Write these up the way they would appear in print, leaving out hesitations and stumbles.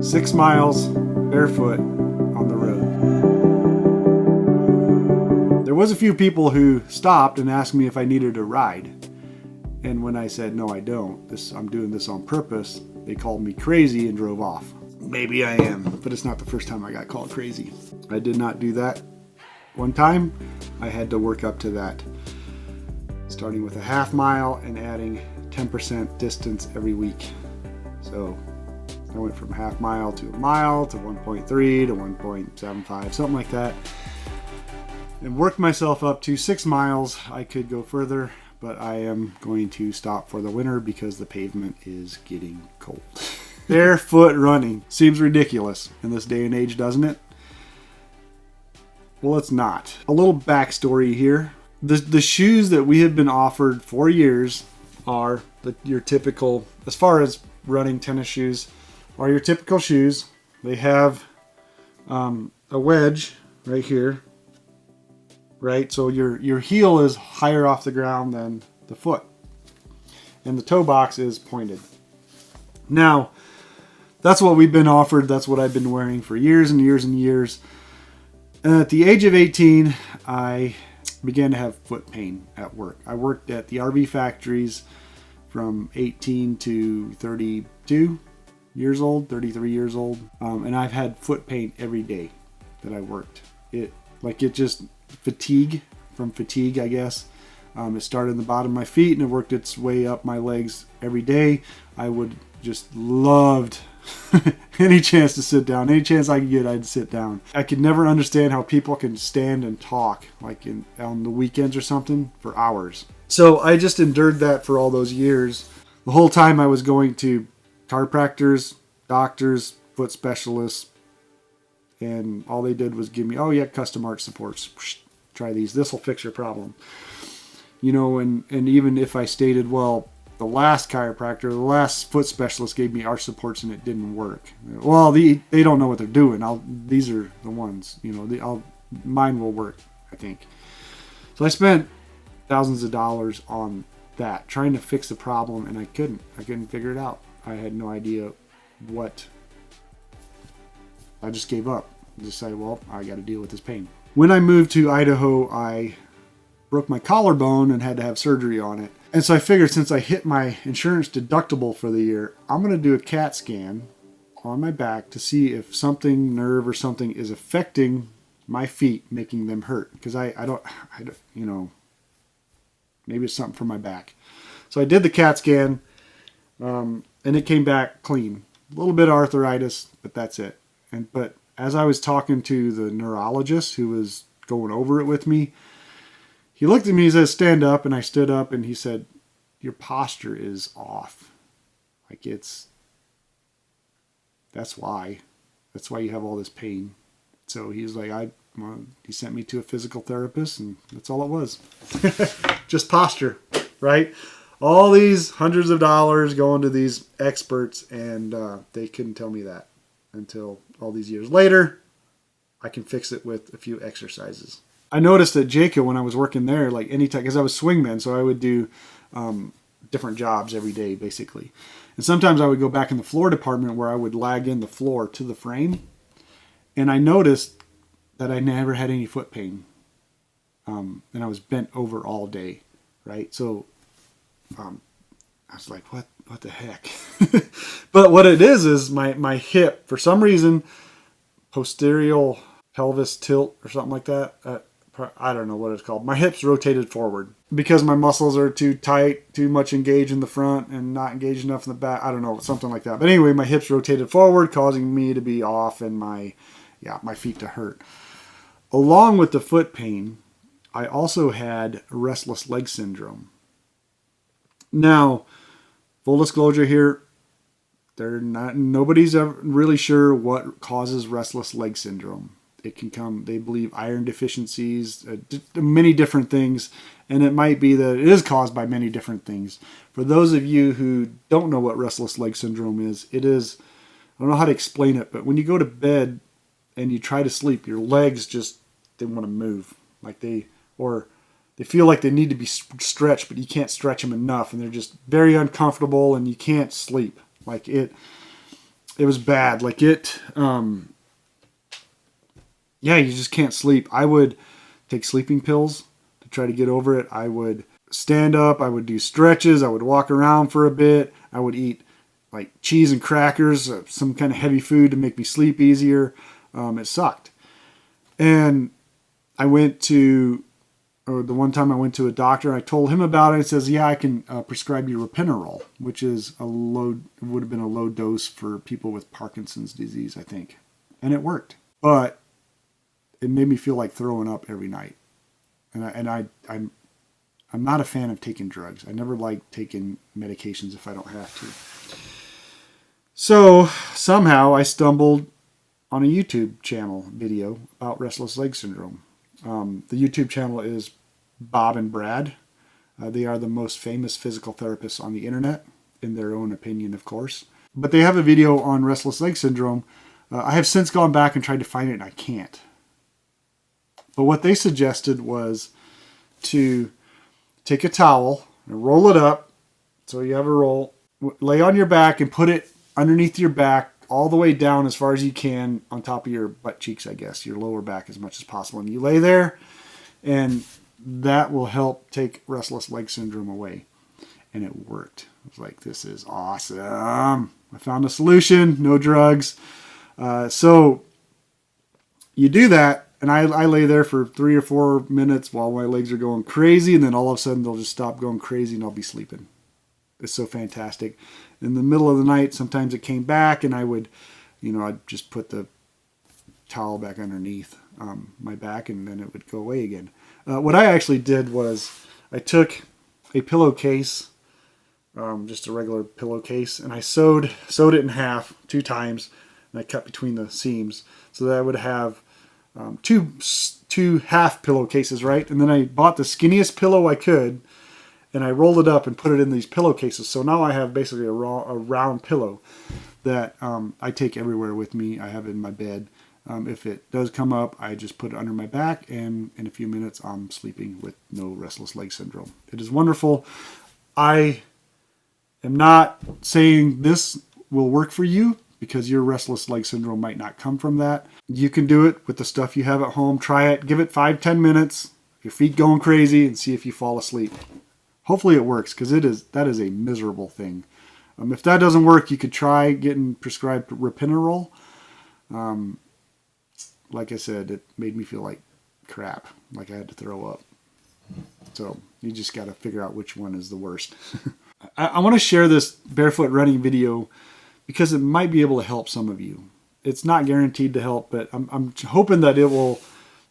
6 miles barefoot on the road. There was a few people who stopped and asked me if I needed a ride. And when I said, no, I don't, I'm doing this on purpose, they called me crazy and drove off. Maybe I am, but it's not the first time I got called crazy. I did not do that one time. I had to work up to that, starting with a half mile and adding 10% distance every week. So I went from half mile to a mile to 1.3 to 1.75, something like that, and worked myself up to 6 miles. I could go further, but I am going to stop for the winter because the pavement is getting cold. Barefoot running seems ridiculous in this day and age, doesn't it? Well, it's not. A little backstory here. The shoes that we have been offered for years are your typical, as far as running tennis shoes, are your typical shoes. They have a wedge right here, right? So your heel is higher off the ground than the foot, and the toe box is pointed. Now, that's what we've been offered. That's what I've been wearing for years and years and years. And at the age of 18, I began to have foot pain at work. I worked at the RV factories from 18 to 32 years old, 33 years old. And I've had foot pain every day that I worked. It just fatigue, I guess. It started in the bottom of my feet and it worked its way up my legs every day. I would just loved any chance to sit down. Any chance I could get, I'd sit down. I could never understand how people can stand and talk on the weekends or something for hours. So I just endured that for all those years. The whole time I was going to chiropractors, doctors, foot specialists, and all they did was give me, oh yeah, custom arch supports. Try these. This will fix your problem. And even if I stated, well, the last chiropractor, the last foot specialist gave me arch supports and it didn't work. Well, they don't know what they're doing. These are the ones, mine will work, I think. So I spent thousands of dollars on that, trying to fix the problem, and I couldn't figure it out. I had no idea what. I just gave up. I decided, well, I got to deal with this pain. When I moved to Idaho, I broke my collarbone and had to have surgery on it. And so I figured, since I hit my insurance deductible for the year, I'm going to do a CAT scan on my back to see if something, nerve or something, is affecting my feet, making them hurt. Because I don't, maybe it's something from my back. So I did the CAT scan, and it came back clean. A little bit of arthritis, but that's it. But as I was talking to the neurologist who was going over it with me, he looked at me and said, stand up, and I stood up, and he said, your posture is off. That's why you have all this pain. So he's like, he sent me to a physical therapist, and that's all it was. Just posture, right? All these hundreds of dollars going to these experts, and they couldn't tell me that until all these years later. I can fix it with a few exercises. I noticed at Jacob when I was working there, anytime, because I was swingman, so I would do different jobs every day, basically. And sometimes I would go back in the floor department where I would lag in the floor to the frame. And I noticed that I never had any foot pain. And I was bent over all day, right? So I was like, what the heck? But what it is my hip, for some reason, posterior pelvis tilt or something like that. I don't know what it's called. My hips rotated forward because my muscles are too tight, too much engaged in the front and not engaged enough in the back. I don't know, something like that. But anyway, my hips rotated forward, causing me to be off and my feet to hurt. Along with the foot pain, I also had Restless Leg Syndrome. Now, full disclosure here, nobody's ever really sure what causes Restless Leg Syndrome. It can come, they believe, iron deficiencies, many different things, and it might be that it is caused by many different things. For those of you who don't know what Restless Leg Syndrome is, I don't know how to explain it, but when you go to bed and you try to sleep, your legs they want to move. They feel like they need to be stretched, but you can't stretch them enough, and they're just very uncomfortable, and you can't sleep. it was bad. Like it, yeah, you just can't sleep. I would take sleeping pills to try to get over it. I would stand up. I would do stretches. I would walk around for a bit. I would eat like cheese and crackers, some kind of heavy food to make me sleep easier. It sucked. And I went to, or the one time I went to a doctor, I told him about it. He says, yeah, I can prescribe you Ropinirole, which is would have been a low dose for people with Parkinson's disease, I think. And it worked. But it made me feel like throwing up every night. I'm not a fan of taking drugs. I never like taking medications if I don't have to. So somehow I stumbled on a YouTube channel video about Restless Leg Syndrome. The YouTube channel is Bob and Brad. They are the most famous physical therapists on the internet, in their own opinion, of course. But they have a video on Restless Leg Syndrome. I have since gone back and tried to find it, and I can't. But what they suggested was to take a towel and roll it up. So you have a roll, lay on your back and put it underneath your back all the way down as far as you can on top of your butt cheeks, I guess, your lower back as much as possible. And you lay there, and that will help take restless leg syndrome away. And it worked. I was like, this is awesome. I found a solution, no drugs. So you do that. And I lay there for 3 or 4 minutes while my legs are going crazy. And then all of a sudden they'll just stop going crazy and I'll be sleeping. It's so fantastic. In the middle of the night, sometimes it came back and I would, I'd just put the towel back underneath my back and then it would go away again. What I actually did was I took a pillowcase, just a regular pillowcase, and I sewed it in half 2 times, and I cut between the seams so that I would have two half pillowcases, right? And then I bought the skinniest pillow I could, and I rolled it up and put it in these pillowcases. So now I have basically a round pillow that I take everywhere with me. I have it in my bed. If it does come up, I just put it under my back, and in a few minutes I'm sleeping with no restless leg syndrome. It is wonderful. I am not saying this will work for you, because your restless leg syndrome might not come from that. You can do it with the stuff you have at home. Try it. Give it 5-10 minutes. Your feet going crazy, and see if you fall asleep. Hopefully it works, because that is a miserable thing. If that doesn't work, you could try getting prescribed Ropinirole. Like I said, it made me feel like crap, like I had to throw up. So you just got to figure out which one is the worst. I want to share this barefoot running video because it might be able to help some of you. It's not guaranteed to help, but I'm hoping that it will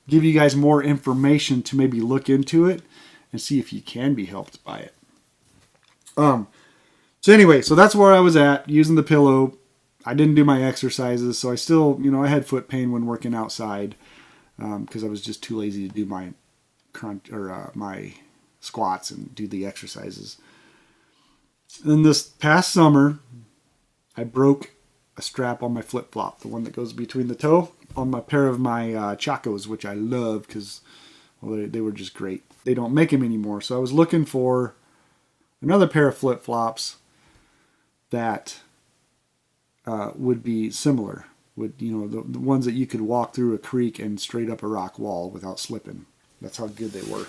give you guys more information to maybe look into it and see if you can be helped by it. So anyway, so that's where I was at, using the pillow. I didn't do my exercises, so I still, I had foot pain when working outside because I was just too lazy to do my my squats and do the exercises. And this past summer, I broke a strap on my flip-flop, the one that goes between the toe, on my pair of my Chacos, which I love because, well, they were just great. They don't make them anymore, so I was looking for another pair of flip-flops that would be similar. The ones that you could walk through a creek and straight up a rock wall without slipping. That's how good they were.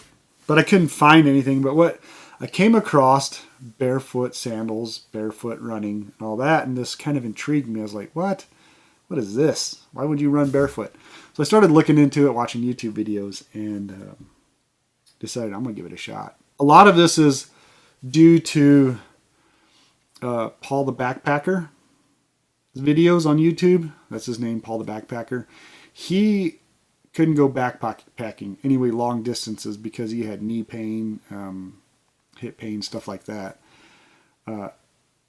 But I couldn't find anything. But what I came across, barefoot sandals, barefoot running, and all that, and this kind of intrigued me. I was like, what? What is this? Why would you run barefoot? So I started looking into it, watching YouTube videos, and decided I'm going to give it a shot. A lot of this is due to Paul the Backpacker videos on YouTube. That's his name, Paul the Backpacker. He couldn't go backpacking anyway long distances because he had knee pain, hip pain, stuff like that. And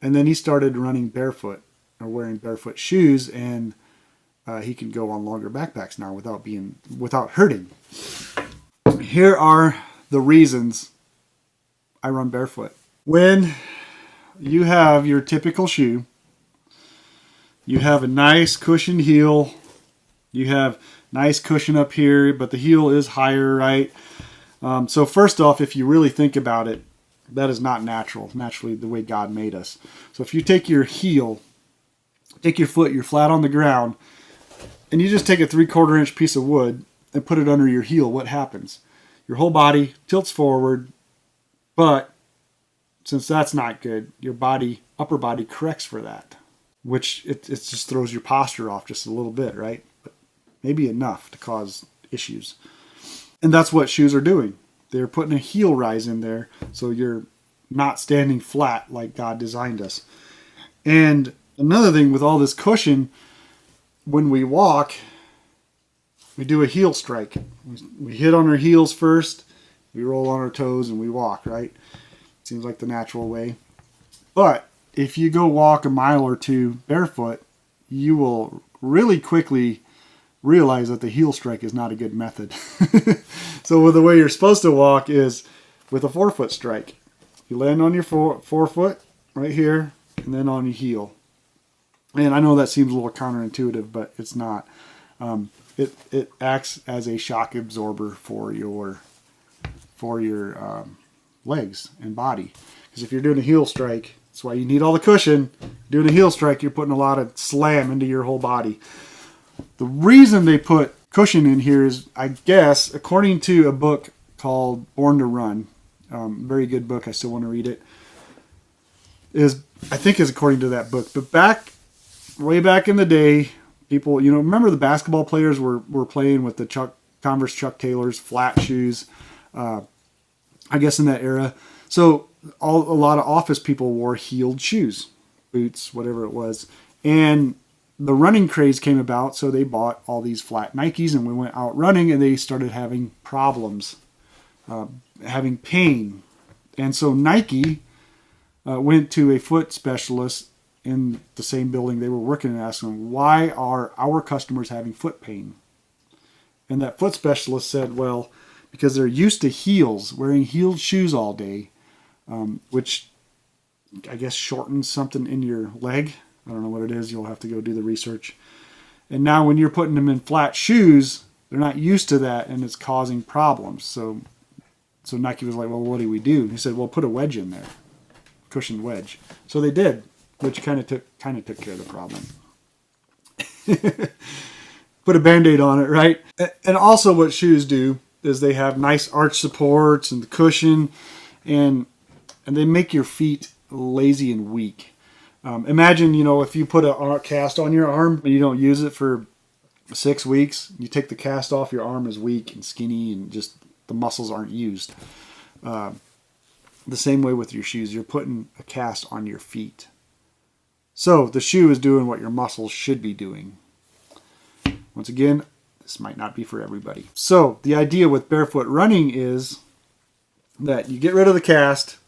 then he started running barefoot or wearing barefoot shoes, and he can go on longer backpacks now without hurting. Here are the reasons I run barefoot. When you have your typical shoe, you have a nice cushioned heel. You have nice cushion up here, but the heel is higher, right? So first off, if you really think about it, that is not naturally the way God made us. So if you take your heel take your foot, you're flat on the ground, and you just take a 3/4 inch piece of wood and put it under your heel. What happens? Your whole body tilts forward, but since that's not good, your upper body corrects for that, which it just throws your posture off just a little bit, right? But maybe enough to cause issues. And that's what shoes are doing. They're putting a heel rise in there so you're not standing flat like God designed us. And another thing with all this cushion, when we walk, we do a heel strike. We hit on our heels first, we roll on our toes, and we walk, right? Seems like the natural way. But if you go walk a mile or two barefoot, you will really quickly realize that the heel strike is not a good method. So the way you're supposed to walk is with a forefoot strike. You land on your forefoot right here, and then on your heel. And I know that seems a little counterintuitive, but it's not. It acts as a shock absorber for your legs and body. Because if you're doing a heel strike, that's why you need all the cushion. Doing a heel strike, you're putting a lot of slam into your whole body. The reason they put cushion in here is, I guess, according to a book called Born to Run, very good book, I still want to read it, I think is according to that book. But way back in the day, people, remember the basketball players were playing with the Converse Chuck Taylors, flat shoes, I guess in that era. So a lot of office people wore heeled shoes, boots, whatever it was. And the running craze came about, so they bought all these flat Nikes, and we went out running, and they started having problems, having pain. And so Nike went to a foot specialist in the same building they were working in and asked them, why are our customers having foot pain? And that foot specialist said, well, because they're used to heels, wearing heeled shoes all day, which I guess shortens something in your leg. I don't know what it is. You'll have to go do the research. And now when you're putting them in flat shoes, they're not used to that, and it's causing problems. So Nike was like, well, what do we do? And he said, well, put a wedge in there, cushioned wedge. So they did, which kind of took care of the problem. Put a Band-Aid on it, right? And also what shoes do is they have nice arch supports and the cushion, and they make your feet lazy and weak. Imagine, if you put a cast on your arm and you don't use it for 6 weeks, you take the cast off, your arm is weak and skinny and just the muscles aren't used. The same way with your shoes. You're putting a cast on your feet. So the shoe is doing what your muscles should be doing. Once again, this might not be for everybody. So the idea with barefoot running is that you get rid of the cast,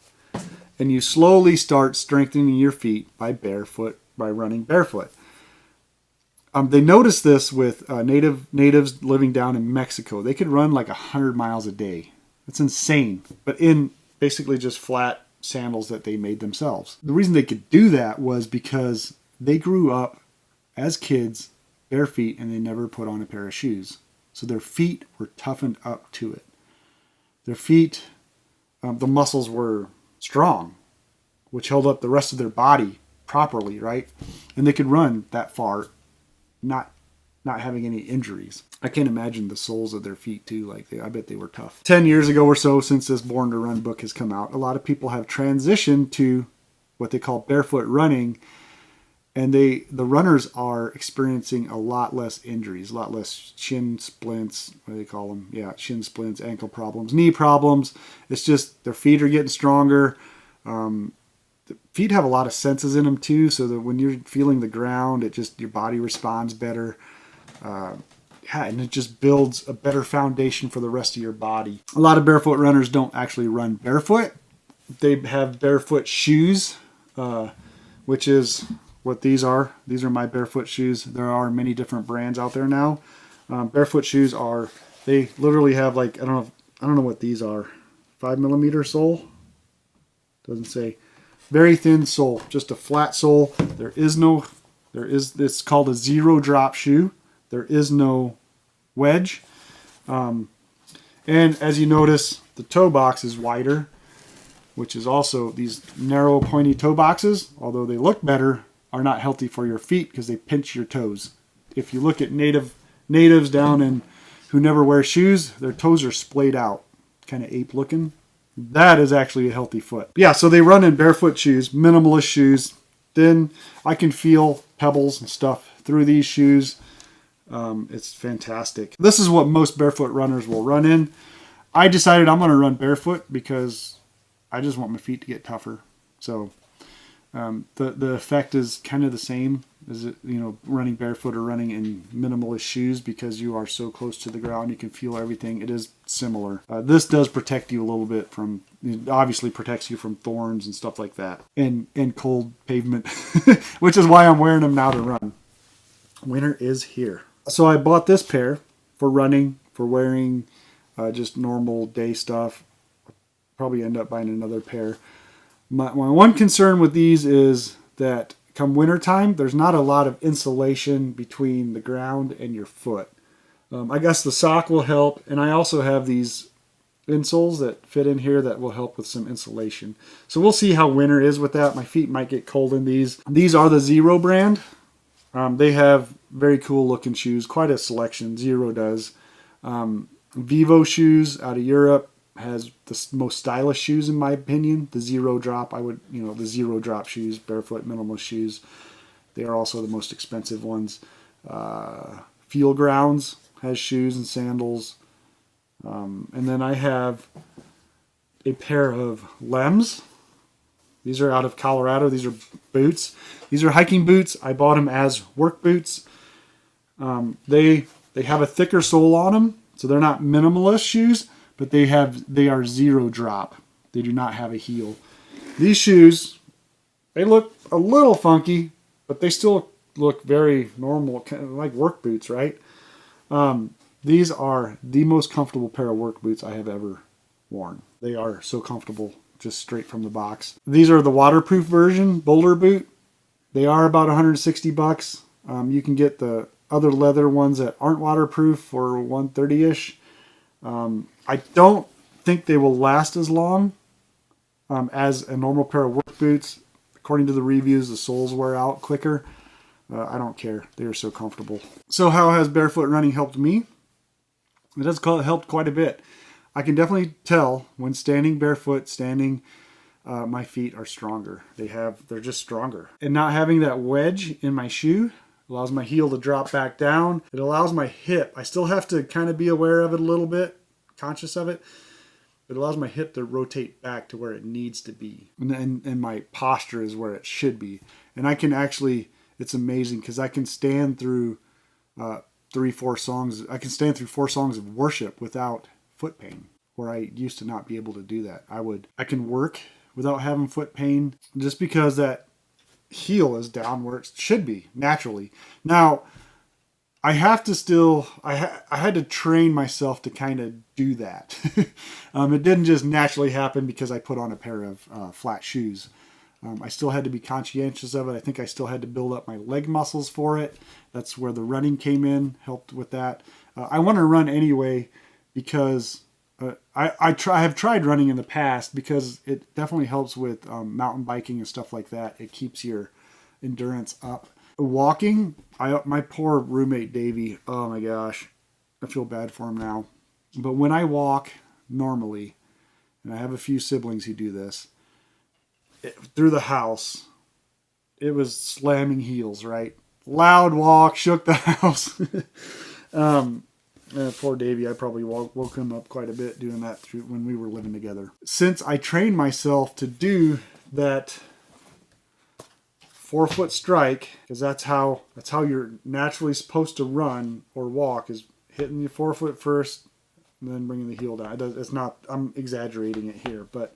and you slowly start strengthening your feet by running barefoot. They noticed this with natives living down in Mexico. They could run like 100 miles a day. That's insane. But in basically just flat sandals that they made themselves. The reason they could do that was because they grew up as kids bare feet, and they never put on a pair of shoes. So their feet were toughened up to it. Their feet, the muscles were strong, which held up the rest of their body properly, right? And they could run that far, not having any injuries. I can't imagine the soles of their feet too. I bet they were tough. 10 years ago or so, since this Born to Run book has come out, a lot of people have transitioned to what they call barefoot running, and the runners are experiencing a lot less injuries, a lot less shin splints, what do they call them? Yeah, shin splints, ankle problems, knee problems. It's just their feet are getting stronger. The feet have a lot of senses in them too, so that when you're feeling the ground, your body responds better. And it just builds a better foundation for the rest of your body. A lot of barefoot runners don't actually run barefoot. They have barefoot shoes, which is what these are. These are my barefoot shoes. There are many different brands out there now. Barefoot shoes they literally have I don't know what these are. 5mm sole? Doesn't say. Very thin sole, just a flat sole. It's called a zero drop shoe. There is no wedge. And as you notice, the toe box is wider, which is also these narrow pointy toe boxes. Although they look better, are not healthy for your feet because they pinch your toes. If you look at natives down in who never wear shoes, their toes are splayed out, kind of ape looking. That is actually a healthy foot. Yeah, so they run in barefoot shoes, minimalist shoes. Then I can feel pebbles and stuff through these shoes. It's fantastic. This is what most barefoot runners will run in. I decided I'm going to run barefoot because I just want my feet to get tougher. So the effect is kind of the same as running barefoot or running in minimalist shoes because you are so close to the ground. You can feel everything. It is similar. This does protect you a little bit from, obviously protects you from thorns and stuff like that and cold pavement, which is why I'm wearing them now to run. Winter is here. So I bought this pair for running, for wearing just normal day stuff. Probably end up buying another pair. My one concern with these is that come wintertime, there's not a lot of insulation between the ground and your foot. I guess the sock will help, and I also have these insoles that fit in here that will help with some insulation. So we'll see how winter is with that. My feet might get cold in these. These are the Zero brand. They have very cool looking shoes, quite a selection. Zero does. Vivo shoes out of Europe has the most stylish shoes in my opinion. The Zero Drop, the Zero Drop shoes, barefoot minimalist shoes. They are also the most expensive ones. Field Grounds has shoes and sandals. And then I have a pair of Lems. These are out of Colorado. These are boots. These are hiking boots. I bought them as work boots. They have a thicker sole on them, so they're not minimalist shoes, but they are Zero Drop. They do not have a heel. These shoes, they look a little funky, but they still look very normal, kind of like work boots, right? These are the most comfortable pair of work boots I have ever worn. They are so comfortable, just straight from the box. These are the waterproof version, Boulder boot. They are about $160. You can get the other leather ones that aren't waterproof for $130-ish. I don't think they will last as long as a normal pair of work boots. According to the reviews, the soles wear out quicker. I don't care. They are so comfortable. So how has barefoot running helped me? It has helped quite a bit. I can definitely tell when standing barefoot, my feet are stronger. They're just stronger. And not having that wedge in my shoe allows my heel to drop back down. It allows my hip. I still have to kind of be aware of it a little bit, conscious of it. It allows my hip to rotate back to where it needs to be. And my posture is where it should be. And I can actually, it's amazing because I can stand through 4 songs. I can stand through 4 songs of worship without foot pain, where I used to not be able to do that. I can work without having foot pain just because that heel is down where it should be naturally. Now, I have to still, I had to train myself to kind of do that. It didn't just naturally happen because I put on a pair of flat shoes. I still had to be conscientious of it. I think I still had to build up my leg muscles for it. That's where the running came in, helped with that. I want to run anyway because I have tried running in the past because it definitely helps with mountain biking and stuff like that. It keeps your endurance up. Walking, my poor roommate Davey, oh my gosh, I feel bad for him now. But when I walk normally, and I have a few siblings who do this, through the house, it was slamming heels, right? Loud walk, shook the house. Poor Davey, I probably woke him up quite a bit doing that when we were living together. Since I trained myself to do that 4-foot strike, because that's how you're naturally supposed to run or walk, is hitting your 4-foot first, and then bringing the heel down. It's not. I'm exaggerating it here, but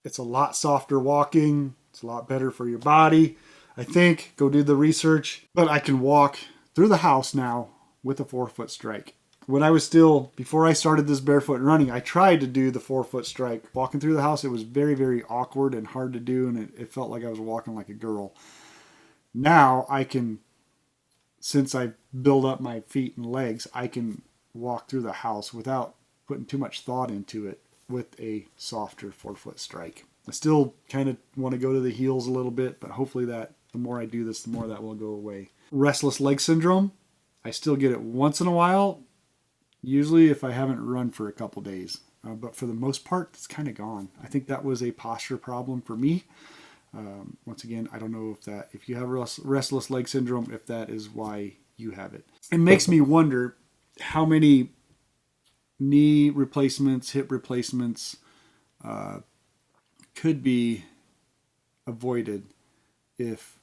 it's a lot softer walking. It's a lot better for your body. I think. Go do the research. But I can walk through the house now with a 4-foot strike. When I was before I started this barefoot running, I tried to do the 4-foot strike. Walking through the house, it was very, very awkward and hard to do, and it felt like I was walking like a girl. Now I can, since I build up my feet and legs, I can walk through the house without putting too much thought into it with a softer 4-foot strike. I still kind of want to go to the heels a little bit, but hopefully that the more I do this, the more that will go away. Restless leg syndrome, I still get it once in a while, usually if I haven't run for a couple days. But for the most part, it's kind of gone. I think that was a posture problem for me. Once again, I don't know if you have restless leg syndrome, if that is why you have it. It makes me wonder how many knee replacements, hip replacements could be avoided if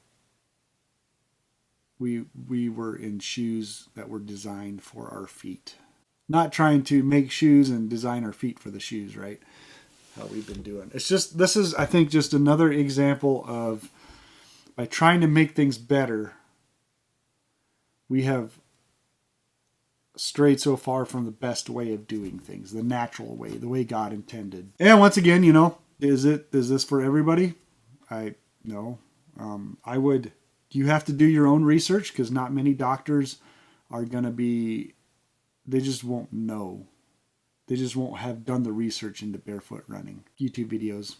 we were in shoes that were designed for our feet. Not trying to make shoes and design our feet for the shoes, right? How we've been doing. It's just, this is, I think, just another example of, by trying to make things better, we have strayed so far from the best way of doing things, the natural way, the way God intended. And once again, is this for everybody? No. You have to do your own research, because not many doctors are going to be, they just won't know. They just won't have done the research into barefoot running. YouTube videos,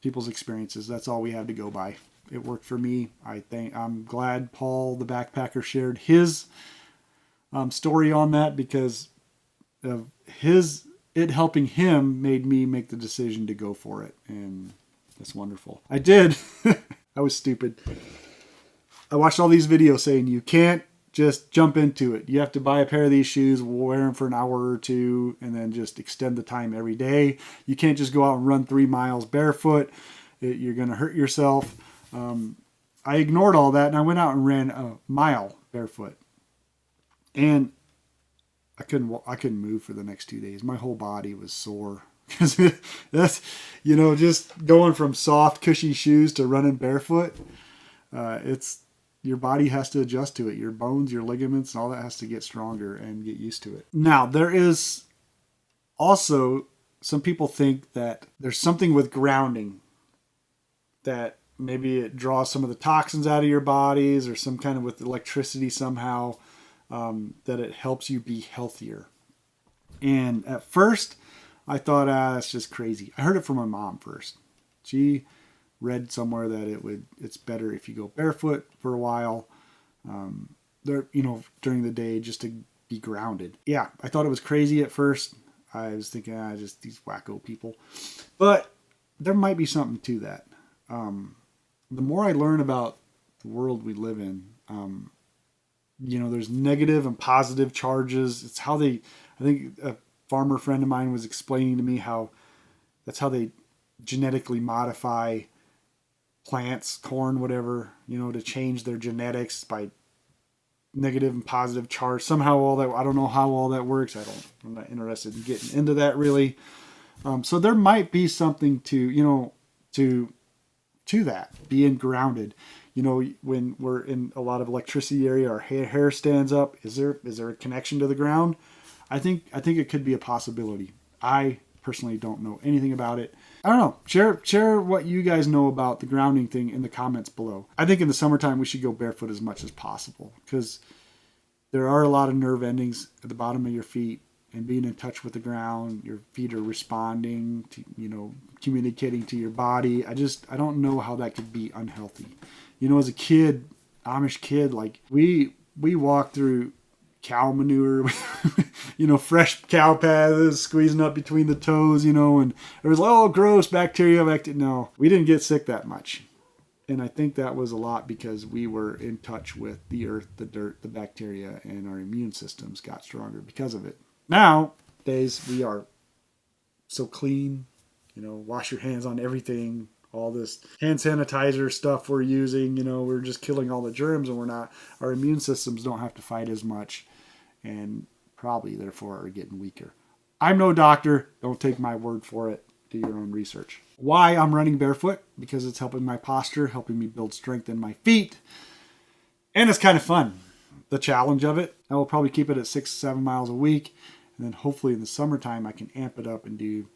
people's experiences, that's all we have to go by. It worked for me. I'm glad Paul, the backpacker, shared his story on that, because of it helping him made me make the decision to go for it. And that's wonderful. I did. I was stupid. I watched all these videos saying you can't just jump into it. You have to buy a pair of these shoes, wear them for an hour or two, and then just extend the time every day. You can't just go out and run 3 miles barefoot. You're going to hurt yourself. I ignored all that, and I went out and ran a mile barefoot. And I couldn't move for the next 2 days. My whole body was sore. That's, just going from soft, cushy shoes to running barefoot. Your body has to adjust to it. Your bones, your ligaments, and all that has to get stronger and get used to it. Now, there is also, some people think that there's something with grounding, that maybe it draws some of the toxins out of your bodies, or some kind of with electricity somehow, that it helps you be healthier. And at first, I thought, that's just crazy. I heard it from my mom first. She read somewhere that it's better if you go barefoot for a while, during the day, just to be grounded. Yeah, I thought it was crazy at first. I was thinking, just these wacko people. But there might be something to that. The more I learn about the world we live in, there's negative and positive charges. It's how I think a farmer friend of mine was explaining to me how that's how they genetically modify plants, corn, whatever, to change their genetics by negative and positive charge. Somehow all that, I don't know how all that works. I'm not interested in getting into that really. So there might be something to that, being grounded. When we're in a lot of electricity area, our hair stands up. Is there a connection to the ground? I think it could be a possibility. I personally don't know anything about it. I don't know. Share what you guys know about the grounding thing in the comments below. I think in the summertime we should go barefoot as much as possible, because there are a lot of nerve endings at the bottom of your feet, and being in touch with the ground, your feet are responding to, communicating to your body. I don't know how that could be unhealthy. As a kid, Amish kid, like we walked through cow manure, fresh cow paths squeezing up between the toes, and it was gross bacteria. No, we didn't get sick that much. And I think that was a lot because we were in touch with the earth, the dirt, the bacteria, and our immune systems got stronger because of it. Nowadays, we are so clean, wash your hands on everything. All this hand sanitizer stuff we're using, we're just killing all the germs, and our immune systems don't have to fight as much, and probably therefore are getting weaker. I'm no doctor. Don't take my word for it. Do your own research. Why I'm running barefoot? Because it's helping my posture, helping me build strength in my feet. And it's kind of fun. The challenge of it. I will probably keep it at 6-7 miles a week. And then hopefully in the summertime, I can amp it up and do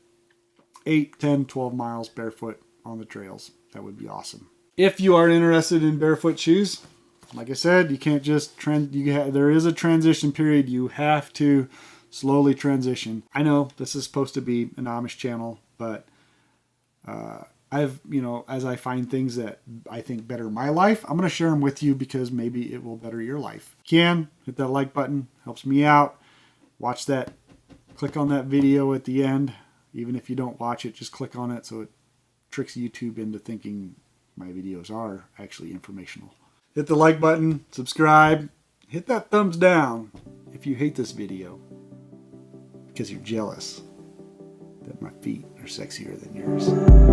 8, 10, 12 miles barefoot on the trails. That would be awesome. If you are interested in barefoot shoes, like I said, you can't just there is a transition period. You have to slowly transition. I know this is supposed to be an Amish channel, but as I find things that I think better my life, I'm going to share them with you because maybe it will better your life. If you can, hit that like button, helps me out. Watch that, click on that video at the end. Even if you don't watch it, just click on it so it tricks YouTube into thinking my videos are actually informational. Hit the like button, subscribe, hit that thumbs down if you hate this video because you're jealous that my feet are sexier than yours.